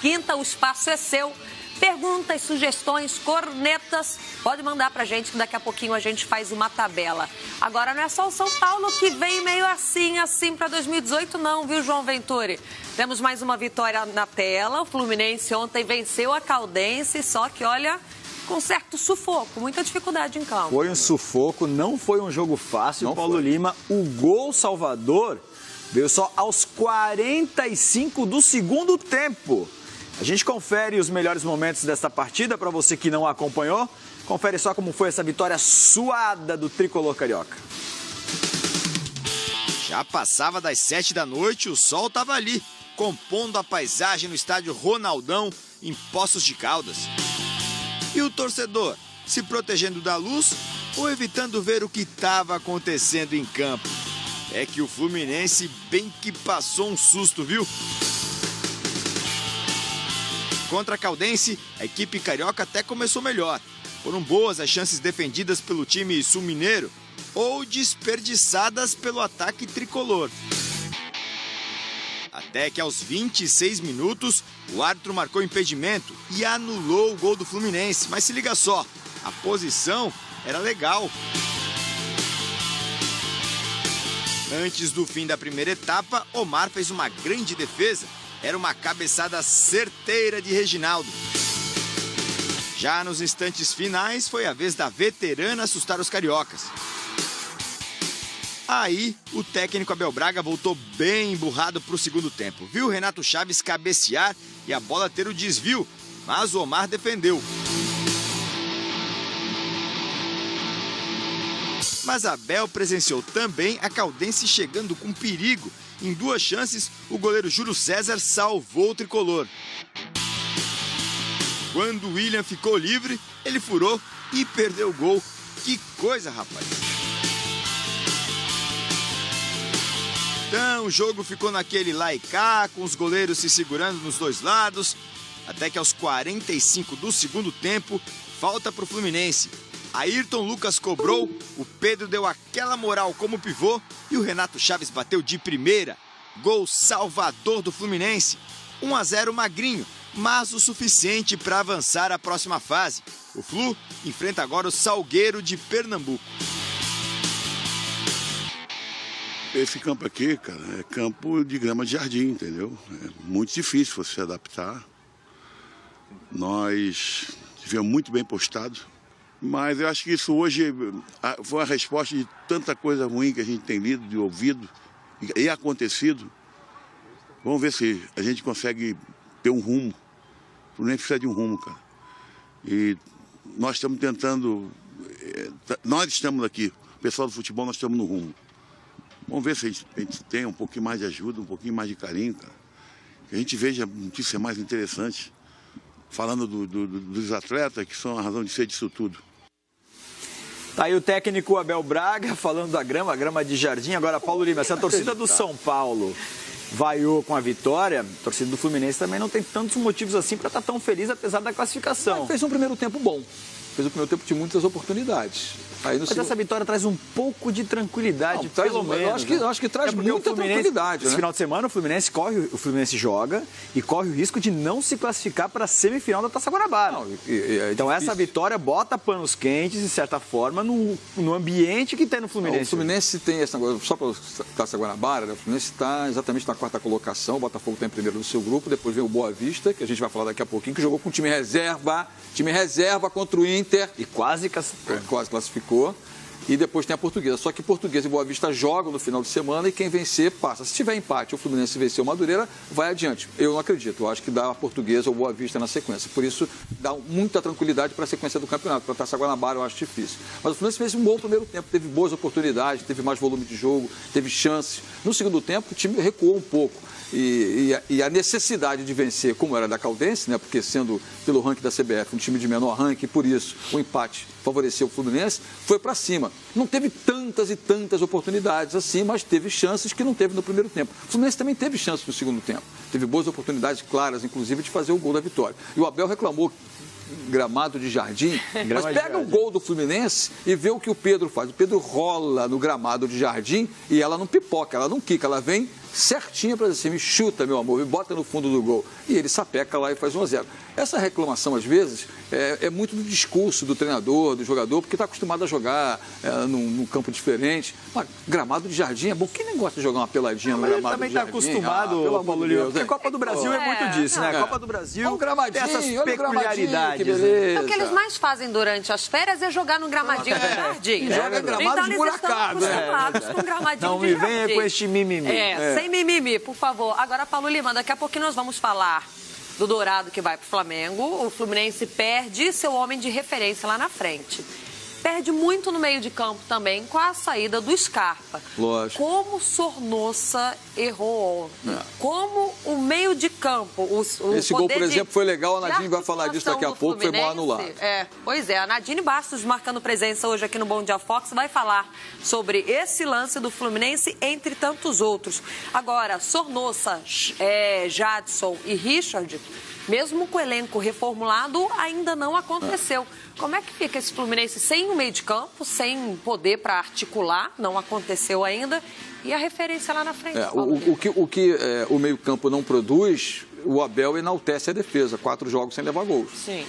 quinta, o espaço é seu. Perguntas, sugestões, cornetas, pode mandar pra gente que daqui a pouquinho a gente faz uma tabela. Agora não é só o São Paulo que vem meio assim pra 2018 não, viu, João Venturi? Temos mais uma vitória na tela, o Fluminense ontem venceu a Caldense, só que olha, com certo sufoco, muita dificuldade em campo. Foi um sufoco, não foi um jogo fácil, não Paulo foi. Lima, o gol salvador veio só aos 45 do segundo tempo. A gente confere os melhores momentos desta partida para você que não acompanhou. Confere só como foi essa vitória suada do tricolor carioca. Já passava das 7 da noite, o sol estava ali, compondo a paisagem no estádio Ronaldão, em Poços de Caldas. E o torcedor, se protegendo da luz ou evitando ver o que estava acontecendo em campo? É que o Fluminense bem que passou um susto, viu? Contra a Caldense, a equipe carioca até começou melhor. Foram boas as chances defendidas pelo time sul-mineiro ou desperdiçadas pelo ataque tricolor. Até que aos 26 minutos, o árbitro marcou impedimento e anulou o gol do Fluminense. Mas se liga só, a posição era legal. Antes do fim da primeira etapa, Omar fez uma grande defesa. Era uma cabeçada certeira de Reginaldo. Já nos instantes finais, foi a vez da veterana assustar os cariocas. Aí, o técnico Abel Braga voltou bem emburrado para o segundo tempo. Viu o Renato Chaves cabecear e a bola ter o desvio, mas o Omar defendeu. Mas Abel presenciou também a Caldense chegando com perigo. Em duas chances, o goleiro Júlio César salvou o tricolor. Quando o William ficou livre, ele furou e perdeu o gol. Que coisa, rapaz! Então, o jogo ficou naquele lá e cá, com os goleiros se segurando nos dois lados, até que aos 45 do segundo tempo, falta para o Fluminense. Ayrton Lucas cobrou, o Pedro deu aquela moral como pivô e o Renato Chaves bateu de primeira. Gol salvador do Fluminense. 1-0 magrinho, mas o suficiente para avançar à próxima fase. O Flu enfrenta agora o Salgueiro de Pernambuco. Esse campo aqui, cara, é campo de grama de jardim, entendeu? É muito difícil você se adaptar. Nós estivemos muito bem postados. Mas eu acho que isso hoje foi uma resposta de tanta coisa ruim que a gente tem lido, de ouvido e acontecido. Vamos ver se a gente consegue ter um rumo. O Fluminense precisa de um rumo, cara. E nós estamos tentando, nós estamos aqui, o pessoal do futebol, nós estamos no rumo. Vamos ver se a gente tem um pouquinho mais de ajuda, um pouquinho mais de carinho, cara. Que a gente veja notícias mais interessantes, falando dos atletas, que são a razão de ser disso tudo. Tá aí o técnico Abel Braga falando da grama, a grama de jardim. Agora, Paulo Lima, se a torcida do São Paulo vaiou com a vitória, a torcida do Fluminense também não tem tantos motivos assim para estar tão feliz, apesar da classificação. Mas fez um primeiro tempo bom. Fez um primeiro tempo de muitas oportunidades. Aí Mas essa vitória traz um pouco de tranquilidade, pelo menos. Eu acho que traz muita tranquilidade. Esse final de semana o Fluminense joga e corre o risco de não se classificar para a semifinal da Taça Guanabara. Então essa vitória bota panos quentes, de certa forma, no ambiente que tem no Fluminense. O Fluminense tem essa coisa, só para a Taça Guanabara, né? O Fluminense está exatamente na quarta colocação, o Botafogo está em primeiro do seu grupo, depois vem o Boa Vista, que a gente vai falar daqui a pouquinho, que jogou com time reserva contra o Inter. E quase classificou. E depois tem a Portuguesa. Só que Portuguesa e Boa Vista jogam no final de semana e quem vencer passa. Se tiver empate, o Fluminense vencer o Madureira, vai adiante. Eu não acredito. Eu acho que dá a Portuguesa ou Boa Vista na sequência. Por isso, dá muita tranquilidade para a sequência do campeonato. Para a Taça Guanabara, eu acho difícil. Mas o Fluminense fez um bom primeiro tempo. Teve boas oportunidades, teve mais volume de jogo, teve chances. No segundo tempo, o time recuou um pouco. E a necessidade de vencer, como era da Caldense, né? Porque sendo pelo ranking da CBF um time de menor ranking, por isso o empate favoreceu o Fluminense, foi para cima. Não teve tantas e tantas oportunidades assim, mas teve chances que não teve no primeiro tempo. O Fluminense também teve chances no segundo tempo. Teve boas oportunidades claras, inclusive, de fazer o gol da vitória. E o Abel reclamou gramado de jardim, mas pega o gol do Fluminense e vê o que o Pedro faz. O Pedro rola no gramado de jardim e ela não pipoca, ela não quica, ela vem certinha para dizer assim, me chuta, meu amor, me bota no fundo do gol. E ele sapeca lá e faz 1-0. Essa reclamação, às vezes, é muito do discurso do treinador, do jogador, porque está acostumado a jogar num campo diferente. Mas, gramado de jardim é bom. Quem nem gosta de jogar uma peladinha no gramado de jardim? Ele também está acostumado, Paulo Lima, porque a Copa do Brasil é muito disso, né? A Copa do Brasil tem essas peculiaridades. O que eles mais fazem durante as férias é jogar no gramadinho de jardim. Joga gramado esburacado. Então, eles estão acostumados com gramadinho de jardim. Não me venha com este mimimi. Sem mimimi, por favor. Agora, Paulo Lima, daqui a pouquinho nós vamos falar do Dourado que vai para o Flamengo. O Fluminense perde seu homem de referência lá na frente. Perde muito no meio de campo também com a saída do Scarpa. Lógico. Como o Sornosa errou ontem. Como o meio de campo... Esse gol, por exemplo, foi legal. A Nadine vai falar disso daqui a pouco. Foi mal anulado. Pois é. A Nadine Bastos, marcando presença hoje aqui no Bom Dia Fox, vai falar sobre esse lance do Fluminense, entre tantos outros. Agora, Sornosa, Jadson e Richard, mesmo com o elenco reformulado, ainda não aconteceu. Como é que fica esse Fluminense sem o meio de campo, sem poder para articular? Não aconteceu ainda. E a referência lá na frente. O que o meio campo não produz, o Abel enaltece a defesa. 4 jogos sem levar gols. Sim.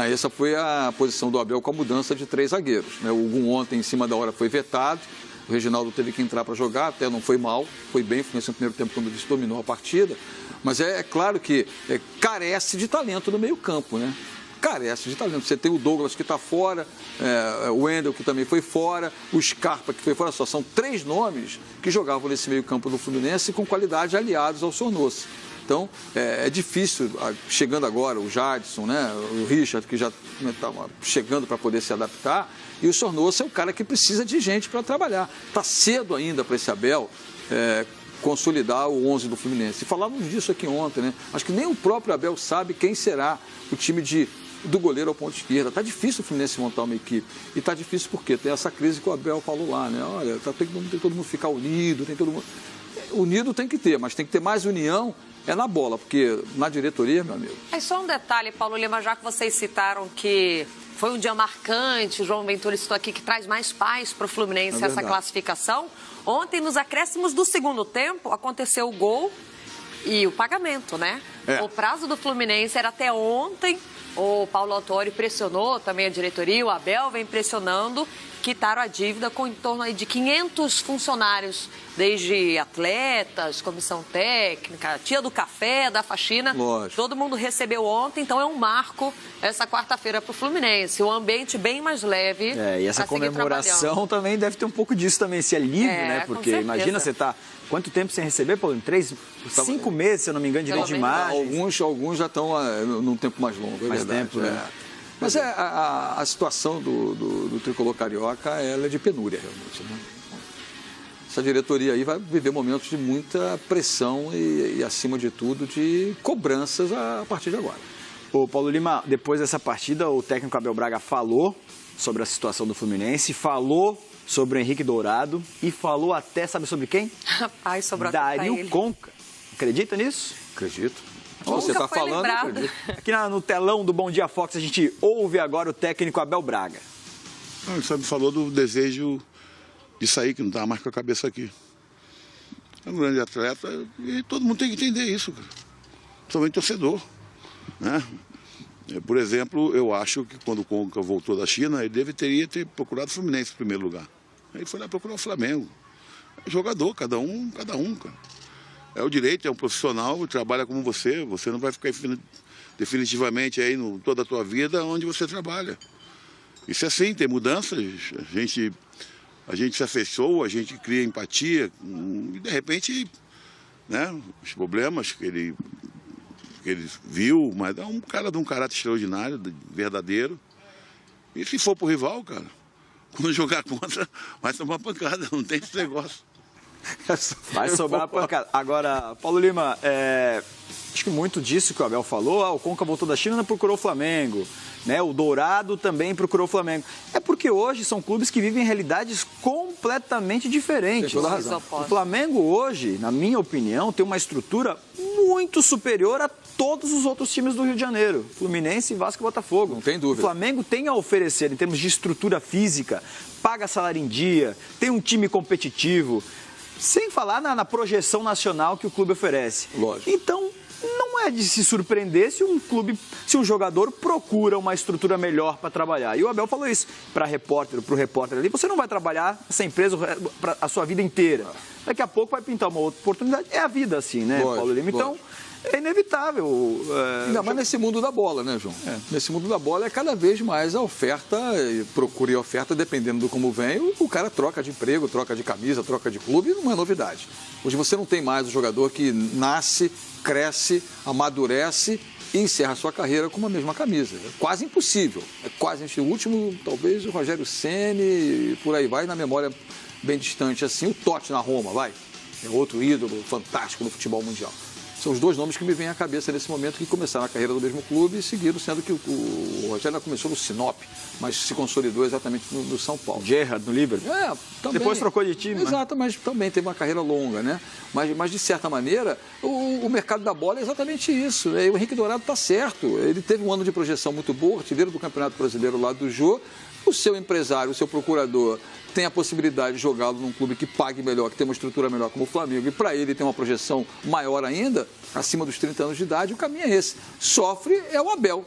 Essa foi a posição do Abel com a mudança de 3 zagueiros. O Gum ontem, em cima da hora, foi vetado. O Reginaldo teve que entrar para jogar, até não foi mal. Foi bem, foi no primeiro tempo, quando ele dominou a partida. Mas é claro que carece de talento no meio campo, né? Carece de talento. Você tem o Douglas que está fora, o Wendel que também foi fora, o Scarpa que foi fora. Só são 3 nomes que jogavam nesse meio campo do Fluminense com qualidade, aliados ao Sornosa. Então, é difícil, chegando agora, o Jadson, né, o Richard, que já estava chegando para poder se adaptar, e o Sornosa é o cara que precisa de gente para trabalhar. Está cedo ainda para esse Abel consolidar o 11 do Fluminense. E falávamos disso aqui ontem, né? Acho que nem o próprio Abel sabe quem será o time do goleiro ao ponto esquerda. Está difícil o Fluminense montar uma equipe. E está difícil porque tem essa crise que o Abel falou lá, né? Olha, tem todo mundo ficar unido, tem todo mundo... Unido tem que ter, mas tem que ter mais união na bola, porque na diretoria, meu amigo... É só um detalhe, Paulo Lima, já que vocês citaram que foi um dia marcante, o João Ventura citou aqui que traz mais paz para o Fluminense essa classificação. Ontem, nos acréscimos do segundo tempo, aconteceu o gol e o pagamento, né? O prazo do Fluminense era até ontem. O Paulo Autori pressionou também a diretoria, o Abel vem pressionando, quitaram a dívida com em torno aí de 500 funcionários, desde atletas, comissão técnica, tia do café, da faxina. Lógico. Todo mundo recebeu ontem, então é um marco essa quarta-feira para o Fluminense. Um ambiente bem mais leve. E essa comemoração também deve ter um pouco disso também, esse alívio, né? Porque imagina você tá quanto tempo sem receber, Paulo? 5 meses, se eu não me engano, direito de imagem. Alguns já estão num tempo mais longo, mais tempo, né? Mas a situação do tricolor carioca, ela é de penúria, realmente, né? Essa diretoria aí vai viver momentos de muita pressão e acima de tudo, de cobranças a partir de agora. Ô, Paulo Lima, depois dessa partida, o técnico Abel Braga falou sobre a situação do Fluminense, falou sobre o Henrique Dourado e falou até, sabe sobre quem? Rapaz, sobrou Dario Conca. Acredita nisso? Acredito. Você está falando, aqui no telão do Bom Dia Fox, a gente ouve agora o técnico Abel Braga. Ele só me falou do desejo de sair, que não estava mais com a cabeça aqui. É um grande atleta e todo mundo tem que entender isso, cara. Principalmente torcedor, né? Por exemplo, eu acho que quando o Conca voltou da China, ele teria ter procurado o Fluminense em primeiro lugar. Aí foi lá procurar o Flamengo. É jogador, cada um, cara. É o direito, é um profissional, trabalha como você não vai ficar definitivamente aí toda a tua vida onde você trabalha. Isso é assim, tem mudanças, a gente se afeiçoa, a gente cria empatia, e de repente, né, os problemas que ele viu, mas é um cara de um caráter extraordinário, verdadeiro. E se for pro rival, cara, quando jogar contra, vai tomar pancada, não tem esse negócio. Vai sobrar a pancada. Agora, Paulo Lima, acho que muito disso que o Abel falou, o Conca voltou da China, procurou o Flamengo, né? O Dourado também procurou o Flamengo. É porque hoje são clubes que vivem realidades completamente diferentes. Tem toda razão. O Flamengo hoje, na minha opinião, tem uma estrutura muito superior a todos os outros times do Rio de Janeiro. Fluminense, Vasco e Botafogo. Não tem dúvida. O Flamengo tem a oferecer em termos de estrutura física, paga salário em dia, tem um time competitivo. Sem falar na projeção nacional que o clube oferece. Lógico. Então, não é de se surpreender se um jogador procura uma estrutura melhor para trabalhar. E o Abel falou isso para o repórter ali. Você não vai trabalhar essa empresa a sua vida inteira. Daqui a pouco vai pintar uma outra oportunidade. É a vida assim, né, lógico, Paulo Lima? Então, é inevitável. Ainda mais nesse mundo da bola, né, João? Nesse mundo da bola é cada vez mais a oferta, procura e oferta, dependendo do como vem, o cara troca de emprego, troca de camisa, troca de clube, não é novidade. Hoje você não tem mais o jogador que nasce, cresce, amadurece e encerra a sua carreira com uma mesma camisa. É quase impossível. É quase o último, talvez, o Rogério Ceni, por aí vai, na memória bem distante assim, o Totti na Roma, vai. É outro ídolo fantástico no futebol mundial. São os dois nomes que me vêm à cabeça nesse momento, que começaram a carreira do mesmo clube e seguiram, sendo que o Rogério começou no Sinop, mas se consolidou exatamente no São Paulo. Gerrard no Liverpool. Também. Depois trocou de time. Exato, mas também teve uma carreira longa, né? Mas de certa maneira, o mercado da bola é exatamente isso. Né? O Henrique Dourado está certo. Ele teve um ano de projeção muito boa, artilheiro do Campeonato Brasileiro lá do Jô. O seu empresário, o seu procurador, tem a possibilidade de jogá-lo num clube que pague melhor, que tem uma estrutura melhor como o Flamengo, e para ele tem uma projeção maior ainda, acima dos 30 anos de idade, o caminho é esse. Sofre é o Abel,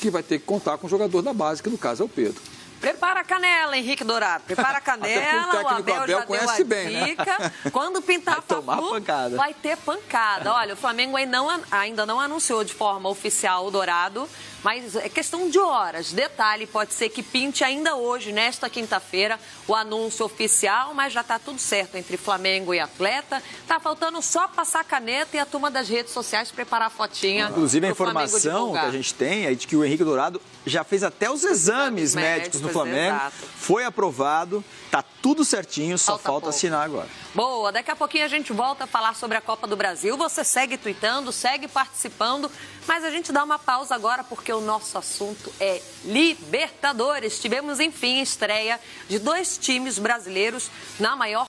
que vai ter que contar com o jogador da base, que no caso é o Pedro. Prepara a canela, Henrique Dourado. Prepara a canela, o Abel já deu a dica. Né? Quando pintar Fla-Flu, vai ter pancada. Olha, o Flamengo ainda não anunciou de forma oficial o Dourado, mas é questão de horas. Detalhe, pode ser que pinte ainda hoje, nesta quinta-feira, o anúncio oficial, mas já está tudo certo entre Flamengo e atleta. Tá faltando só passar a caneta e a turma das redes sociais preparar a fotinha. Inclusive, a informação que a gente tem é de que o Henrique Dourado já fez até os exames médicos no Flamengo. Exato. Foi aprovado, tá tudo certinho, só falta assinar agora. Boa, daqui a pouquinho a gente volta a falar sobre a Copa do Brasil. Você segue tweetando, segue participando, mas a gente dá uma pausa agora porque o nosso assunto é Libertadores. Tivemos, enfim, estreia de 2 times brasileiros na maior